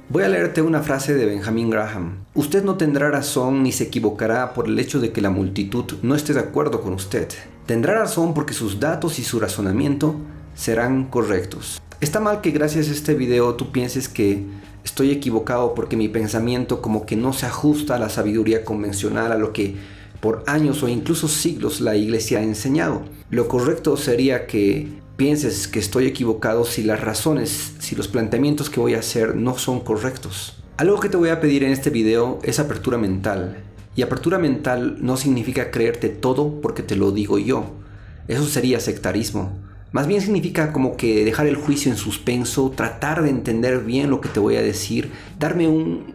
Voy a leerte una frase de Benjamin Graham. Usted no tendrá razón ni se equivocará por el hecho de que la multitud no esté de acuerdo con usted. Tendrá razón porque sus datos y su razonamiento serán correctos. Está mal que gracias a este video tú pienses que estoy equivocado porque mi pensamiento como que no se ajusta a la sabiduría convencional, a lo que por años o incluso siglos la iglesia ha enseñado. Lo correcto sería que pienses que estoy equivocado si las razones, si los planteamientos que voy a hacer no son correctos. Algo que te voy a pedir en este video es apertura mental. Y apertura mental no significa creerte todo porque te lo digo yo. Eso sería sectarismo. Más bien significa como que dejar el juicio en suspenso, tratar de entender bien lo que te voy a decir, darme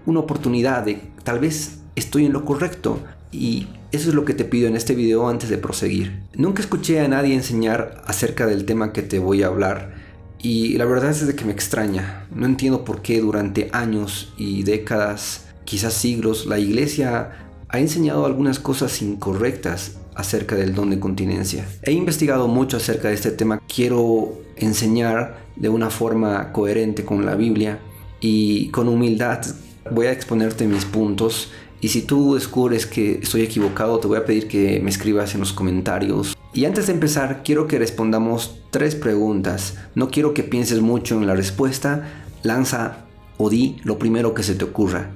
una oportunidad de tal vez estoy en lo correcto. Y eso es lo que te pido en este video antes de proseguir. Nunca escuché a nadie enseñar acerca del tema que te voy a hablar y la verdad es de que me extraña. No entiendo por qué durante años y décadas, quizás siglos, la iglesia ha enseñado algunas cosas incorrectas acerca del don de continencia. He investigado mucho acerca de este tema. Quiero enseñar de una forma coherente con la Biblia y con humildad voy a exponerte mis puntos. Y si tú descubres que estoy equivocado, te voy a pedir que me escribas en los comentarios. Y antes de empezar, quiero que respondamos 3 preguntas. No quiero que pienses mucho en la respuesta. Lanza o di lo primero que se te ocurra.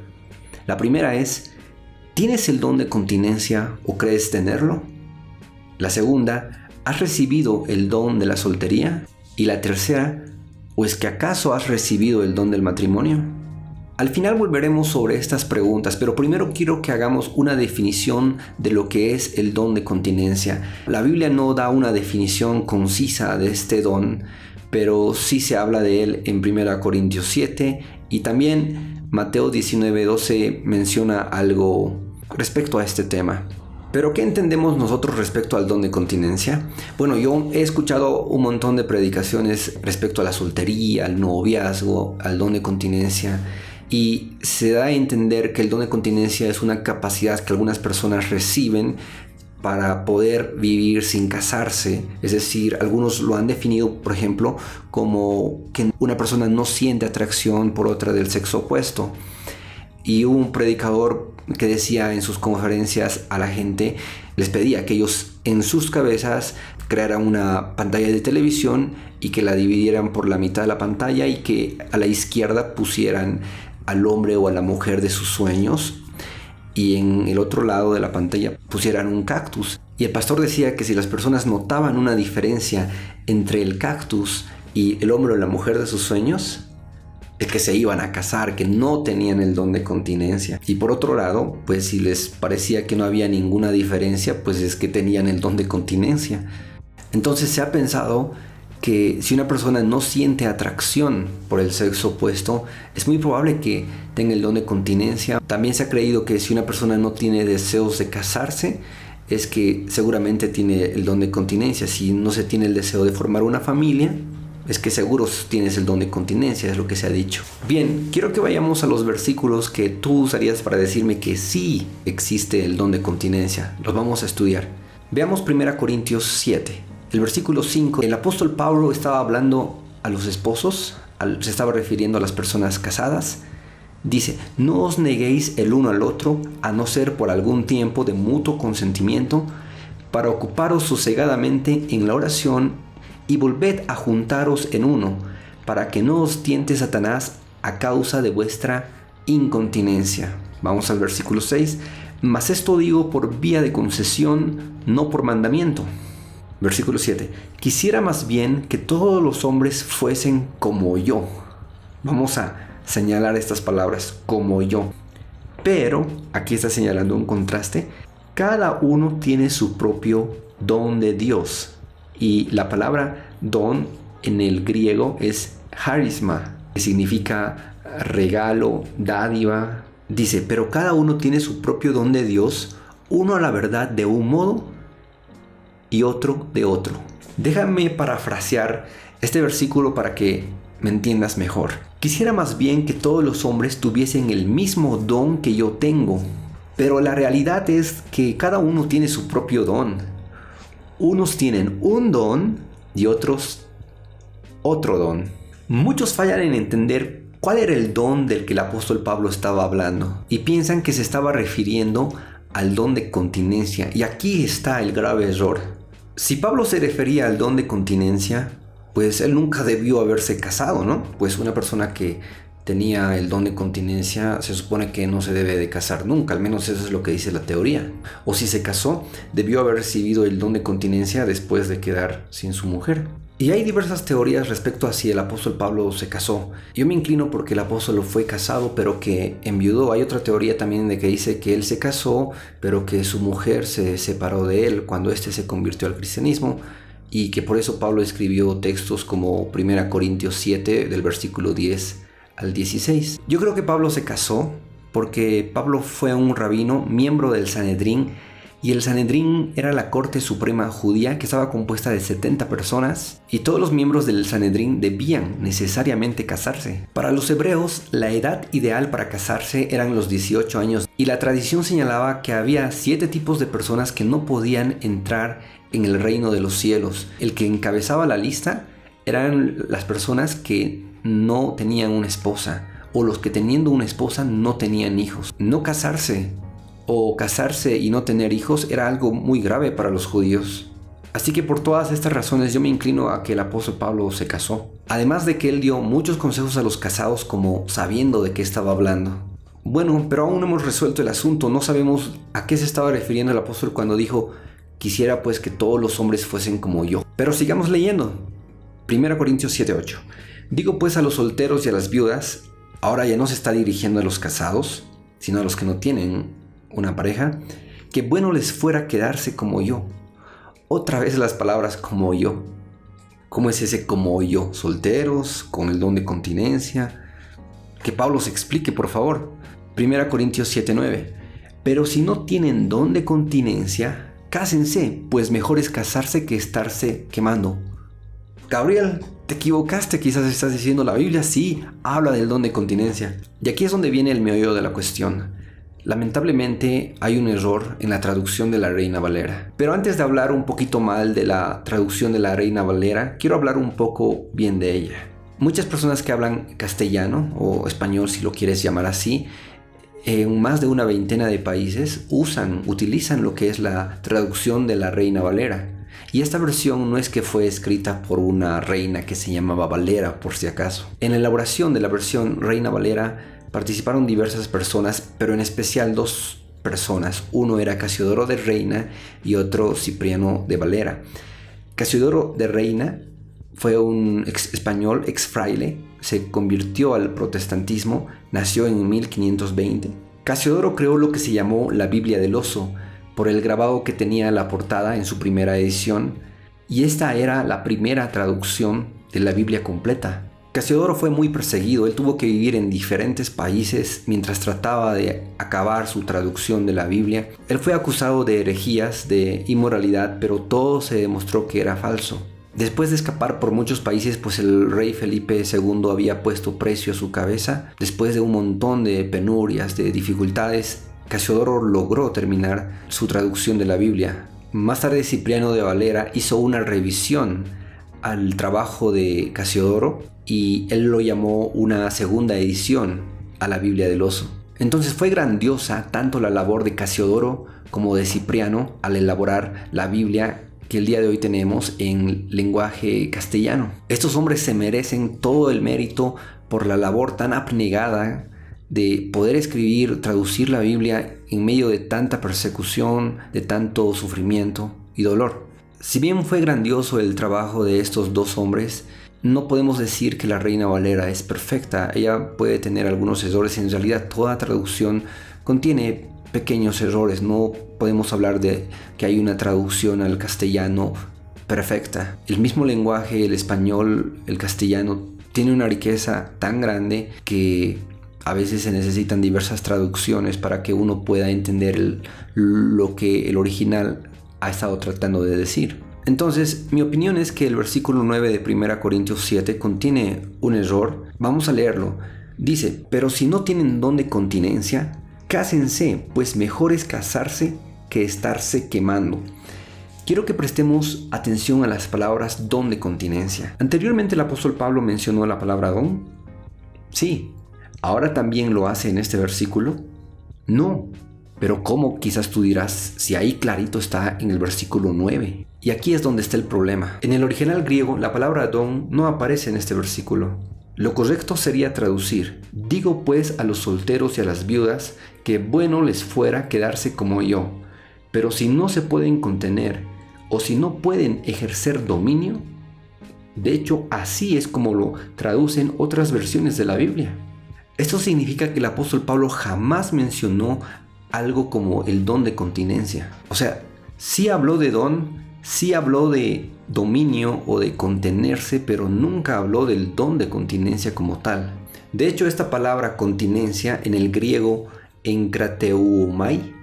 La primera es, ¿tienes el don de continencia o crees tenerlo? La segunda, ¿has recibido el don de la soltería? Y la tercera, ¿o es que acaso has recibido el don del matrimonio? Al final volveremos sobre estas preguntas, pero primero quiero que hagamos una definición de lo que es el don de continencia. La Biblia no da una definición concisa de este don, pero sí se habla de él en 1 Corintios 7 y también Mateo 19:12 menciona algo respecto a este tema. ¿Pero qué entendemos nosotros respecto al don de continencia? Bueno, yo he escuchado un montón de predicaciones respecto a la soltería, al noviazgo, al don de continencia. Y se da a entender que el don de continencia es una capacidad que algunas personas reciben para poder vivir sin casarse. Es decir, algunos lo han definido, por ejemplo, como que una persona no siente atracción por otra del sexo opuesto. Y hubo un predicador que decía en sus conferencias a la gente, les pedía que ellos en sus cabezas crearan una pantalla de televisión y que la dividieran por la mitad de la pantalla y que a la izquierda pusieran al hombre o a la mujer de sus sueños y en el otro lado de la pantalla pusieran un cactus. Y el pastor decía que si las personas notaban una diferencia entre el cactus y el hombre o la mujer de sus sueños, es que se iban a casar, que no tenían el don de continencia. Y por otro lado, pues si les parecía que no había ninguna diferencia, pues es que tenían el don de continencia. Entonces se ha pensado que si una persona no siente atracción por el sexo opuesto, es muy probable que tenga el don de continencia. También se ha creído que si una persona no tiene deseos de casarse, es que seguramente tiene el don de continencia. Si no se tiene el deseo de formar una familia, es que seguro tienes el don de continencia, es lo que se ha dicho. Bien, quiero que vayamos a los versículos que tú usarías para decirme que sí existe el don de continencia. Los vamos a estudiar. Veamos 1 Corintios 7. El versículo 5, el apóstol Pablo estaba hablando a los esposos, se estaba refiriendo a las personas casadas. Dice, no os neguéis el uno al otro, a no ser por algún tiempo de mutuo consentimiento, para ocuparos sosegadamente en la oración y volved a juntaros en uno, para que no os tiente Satanás a causa de vuestra incontinencia. Vamos al versículo 6. Mas esto digo por vía de concesión, no por mandamiento. Versículo 7. Quisiera más bien que todos los hombres fuesen como yo. Vamos a señalar estas palabras, como yo. Pero, aquí está señalando un contraste, cada uno tiene su propio don de Dios. Y la palabra don en el griego es charisma, que significa regalo, dádiva. Dice, pero cada uno tiene su propio don de Dios, uno a la verdad de un modo y otro de otro. Déjame parafrasear este versículo para que me entiendas mejor. Quisiera más bien que todos los hombres tuviesen el mismo don que yo tengo, pero la realidad es que cada uno tiene su propio don. Unos tienen un don y otros otro don. Muchos fallan en entender ¿Cuál era el don del que el apóstol Pablo estaba hablando? Y piensan que se estaba refiriendo al don de continencia. Y aquí está el grave error. Si Pablo se refería al don de continencia, pues él nunca debió haberse casado, ¿no? Pues una persona que tenía el don de continencia se supone que no se debe de casar nunca, al menos eso es lo que dice la teoría. O si se casó, debió haber recibido el don de continencia después de quedar sin su mujer. Y hay diversas teorías respecto a si el apóstol Pablo se casó. Yo me inclino porque el apóstol fue casado pero que enviudó. Hay otra teoría también de que dice que él se casó pero que su mujer se separó de él cuando éste se convirtió al cristianismo, y que por eso Pablo escribió textos como 1 Corintios 7 del versículo 10 al 16. Yo creo que Pablo se casó porque Pablo fue un rabino, miembro del Sanedrín, y el Sanedrín era la corte suprema judía que estaba compuesta de 70 personas, y todos los miembros del Sanedrín debían necesariamente casarse. Para los hebreos, la edad ideal para casarse eran los 18 años, y la tradición señalaba que había 7 tipos de personas que no podían entrar en el reino de los cielos. El que encabezaba la lista eran las personas que no tenían una esposa, o los que teniendo una esposa no tenían hijos. No casarse o casarse y no tener hijos era algo muy grave para los judíos. Así que por todas estas razones yo me inclino a que el apóstol Pablo se casó. Además de que él dio muchos consejos a los casados como sabiendo de qué estaba hablando. Bueno, pero aún no hemos resuelto el asunto. No sabemos a qué se estaba refiriendo el apóstol cuando dijo: quisiera pues que todos los hombres fuesen como yo. Pero sigamos leyendo. 1 Corintios 7:8. Digo pues a los solteros y a las viudas, ahora ya no se está dirigiendo a los casados, sino a los que no tienen una pareja, que bueno les fuera quedarse como yo. Otra vez las palabras como yo. ¿Cómo es ese como yo? Solteros, con el don de continencia. Que Pablo se explique, por favor. 1 Corintios 7:9. Pero si no tienen don de continencia, cásense, pues mejor es casarse que estarse quemando. Gabriel, te equivocaste, quizás estás diciendo la Biblia sí habla del don de continencia. Y aquí es donde viene el meollo de la cuestión. Lamentablemente hay un error en la traducción de la Reina Valera. Pero antes de hablar un poquito mal de la traducción de la Reina Valera, quiero hablar un poco bien de ella. Muchas personas que hablan castellano o español, si lo quieres llamar así, en más de una veintena de países utilizan lo que es la traducción de la Reina Valera. Y esta versión no es que fue escrita por una reina que se llamaba Valera, por si acaso. En la elaboración de la versión Reina Valera participaron diversas personas, pero en especial 2 personas. Uno era Casiodoro de Reina y otro Cipriano de Valera. Casiodoro de Reina fue un español, ex fraile, se convirtió al protestantismo, nació en 1520. Casiodoro creó lo que se llamó la Biblia del Oso, por el grabado que tenía la portada en su primera edición, y esta era la primera traducción de la Biblia completa. Casiodoro fue muy perseguido, él tuvo que vivir en diferentes países mientras trataba de acabar su traducción de la Biblia. Él fue acusado de herejías, de inmoralidad, pero todo se demostró que era falso. Después de escapar por muchos países, pues el rey Felipe II había puesto precio a su cabeza. Después de un montón de penurias, de dificultades, Casiodoro logró terminar su traducción de la Biblia. Más tarde Cipriano de Valera hizo una revisión al trabajo de Casiodoro y él lo llamó una segunda edición a la Biblia del Oso. Entonces fue grandiosa tanto la labor de Casiodoro como de Cipriano al elaborar la Biblia que el día de hoy tenemos en lenguaje castellano. Estos hombres se merecen todo el mérito por la labor tan abnegada de poder escribir, traducir la Biblia en medio de tanta persecución, de tanto sufrimiento y dolor. Si bien fue grandioso el trabajo de estos 2 hombres, no podemos decir que la Reina Valera es perfecta. Ella puede tener algunos errores. En realidad toda traducción contiene pequeños errores. No podemos hablar de que hay una traducción al castellano perfecta. El mismo lenguaje, el español, el castellano, tiene una riqueza tan grande que a veces se necesitan diversas traducciones para que uno pueda entender lo que el original ha estado tratando de decir. Entonces, mi opinión es que el versículo 9 de 1 Corintios 7 contiene un error. Vamos a leerlo. Dice: pero si no tienen don de continencia, cásense, pues mejor es casarse que estarse quemando. Quiero que prestemos atención a las palabras don de continencia. Anteriormente el apóstol Pablo mencionó la palabra don Sí. ¿Ahora también lo hace en este versículo? No. Pero ¿cómo? Quizás tú dirás, si ahí clarito está en el versículo 9. Y aquí es donde está el problema. En el original griego, la palabra don no aparece en este versículo. Lo correcto sería traducir: digo pues a los solteros y a las viudas que bueno les fuera quedarse como yo, pero si no se pueden contener o si no pueden ejercer dominio. De hecho, así es como lo traducen otras versiones de la Biblia. Esto significa que el apóstol Pablo jamás mencionó algo como el don de continencia. O sea, sí habló de don, sí habló de dominio o de contenerse, pero nunca habló del don de continencia como tal. De hecho, esta palabra continencia en el griego enkrateumai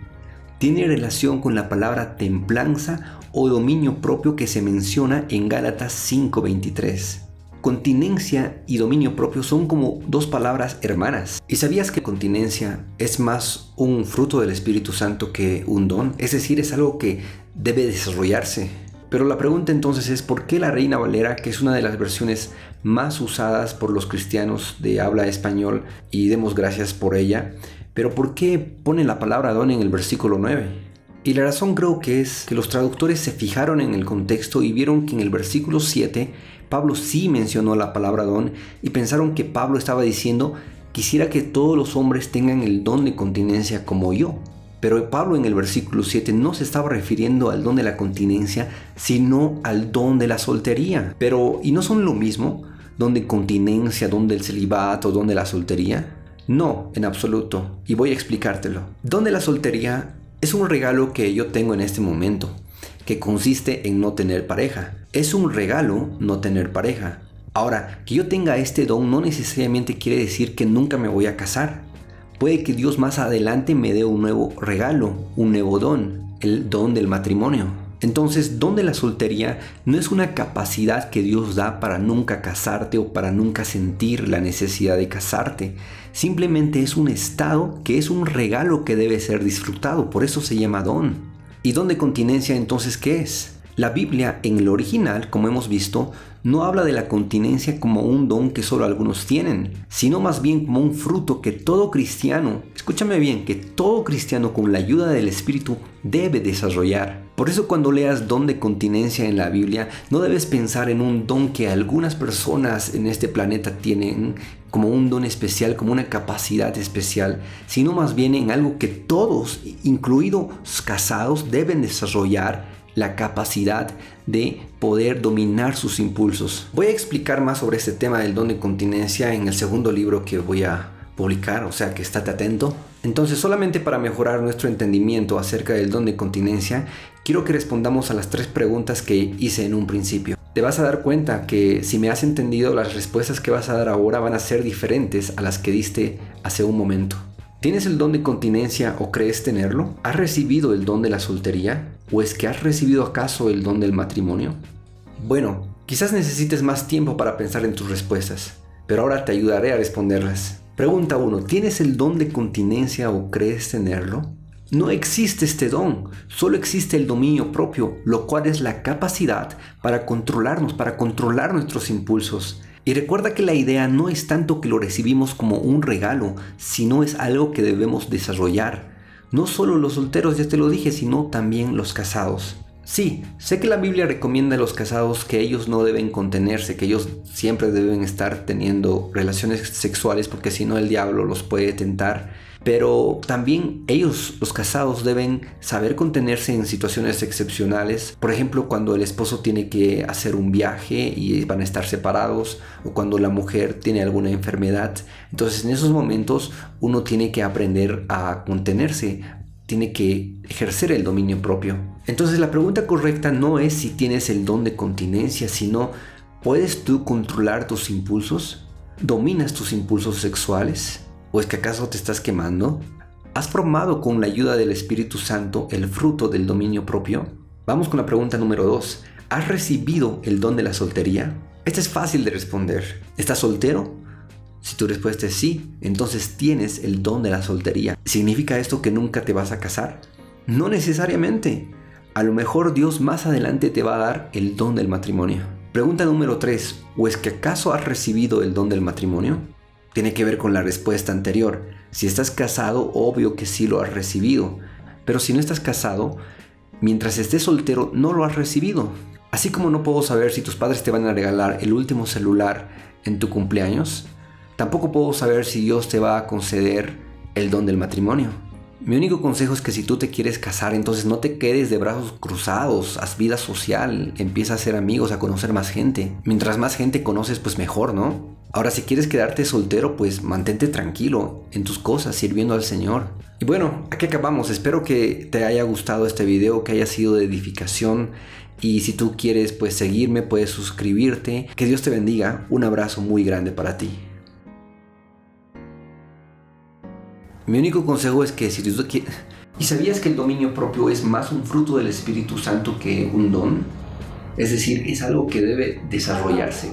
tiene relación con la palabra templanza o dominio propio que se menciona en Gálatas 5:23. Continencia y dominio propio son como dos palabras hermanas. ¿Y sabías que continencia es más un fruto del Espíritu Santo que un don? Es decir, es algo que debe desarrollarse. Pero la pregunta entonces es: ¿por qué la Reina Valera, que es una de las versiones más usadas por los cristianos de habla español, y demos gracias por ella, pero por qué pone la palabra don en el versículo 9? Y la razón creo que es que los traductores se fijaron en el contexto y vieron que en el versículo 7 Pablo sí mencionó la palabra don y pensaron que Pablo estaba diciendo: quisiera que todos los hombres tengan el don de continencia como yo. Pero Pablo en el versículo 7 no se estaba refiriendo al don de la continencia, sino al don de la soltería. Pero, ¿y no son lo mismo? ¿Don de continencia, don del celibato, don de la soltería? No, en absoluto. Y voy a explicártelo. Don de la soltería es un regalo que yo tengo en este momento, que consiste en no tener pareja. Es un regalo no tener pareja. Ahora, que yo tenga este don no necesariamente quiere decir que nunca me voy a casar. Puede que Dios más adelante me dé un nuevo regalo, un nuevo don, el don del matrimonio. Entonces, don de la soltería no es una capacidad que Dios da para nunca casarte o para nunca sentir la necesidad de casarte. Simplemente es un estado que es un regalo que debe ser disfrutado, por eso se llama don. ¿Y don de continencia entonces qué es? La Biblia en el original, como hemos visto, no habla de la continencia como un don que solo algunos tienen, sino más bien como un fruto que todo cristiano, escúchame bien, que todo cristiano con la ayuda del Espíritu debe desarrollar. Por eso cuando leas don de continencia en la Biblia, no debes pensar en un don que algunas personas en este planeta tienen como un don especial, como una capacidad especial, sino más bien en algo que todos, incluidos casados, deben desarrollar: la capacidad de poder dominar sus impulsos. Voy a explicar más sobre este tema del don de continencia en el segundo libro que voy a publicar, o sea que estate atento. Entonces, solamente para mejorar nuestro entendimiento acerca del don de continencia, quiero que respondamos a las 3 preguntas que hice en un principio. Te vas a dar cuenta que si me has entendido, las respuestas que vas a dar ahora van a ser diferentes a las que diste hace un momento. ¿Tienes el don de continencia o crees tenerlo? ¿Has recibido el don de la soltería? ¿O es que has recibido acaso el don del matrimonio? Bueno, quizás necesites más tiempo para pensar en tus respuestas, pero ahora te ayudaré a responderlas. Pregunta 1. ¿Tienes el don de continencia o crees tenerlo? No existe este don, solo existe el dominio propio, lo cual es la capacidad para controlarnos, para controlar nuestros impulsos. Y recuerda que la idea no es tanto que lo recibimos como un regalo, sino es algo que debemos desarrollar. No solo los solteros, ya te lo dije, sino también los casados. Sí, sé que la Biblia recomienda a los casados que ellos no deben contenerse, que ellos siempre deben estar teniendo relaciones sexuales porque si no el diablo los puede tentar. Pero también ellos, los casados, deben saber contenerse en situaciones excepcionales. Por ejemplo, cuando el esposo tiene que hacer un viaje y van a estar separados, o cuando la mujer tiene alguna enfermedad. Entonces, en esos momentos uno tiene que aprender a contenerse, tiene que ejercer el dominio propio. Entonces, la pregunta correcta no es si tienes el don de continencia, sino ¿puedes tú controlar tus impulsos? ¿Dominas tus impulsos sexuales? ¿O es que acaso te estás quemando? ¿Has formado con la ayuda del Espíritu Santo el fruto del dominio propio? Vamos con la pregunta número 2. ¿Has recibido el don de la soltería? Esta es fácil de responder. ¿Estás soltero? Si tu respuesta es sí, entonces tienes el don de la soltería. ¿Significa esto que nunca te vas a casar? No necesariamente. A lo mejor Dios más adelante te va a dar el don del matrimonio. Pregunta número 3. ¿O es que acaso has recibido el don del matrimonio? tiene que ver con la respuesta anterior. Si estás casado, obvio que sí lo has recibido. Pero si no estás casado, mientras estés soltero, no lo has recibido. Así como no puedo saber si tus padres te van a regalar el último celular en tu cumpleaños, tampoco puedo saber si Dios te va a conceder el don del matrimonio. Mi único consejo es que si tú te quieres casar, entonces no te quedes de brazos cruzados, haz vida social, empieza a hacer amigos, a conocer más gente. Mientras más gente conoces, pues mejor, ¿no? Ahora, si quieres quedarte soltero, pues mantente tranquilo en tus cosas, sirviendo al Señor. Y bueno, aquí acabamos. Espero que te haya gustado este video, que haya sido de edificación. Y si tú quieres, pues seguirme, puedes suscribirte. Que Dios te bendiga. Un abrazo muy grande para ti. Mi único consejo es que si tú quieres... ¿Y sabías que el dominio propio es más un fruto del Espíritu Santo que un don? Es decir, es algo que debe desarrollarse.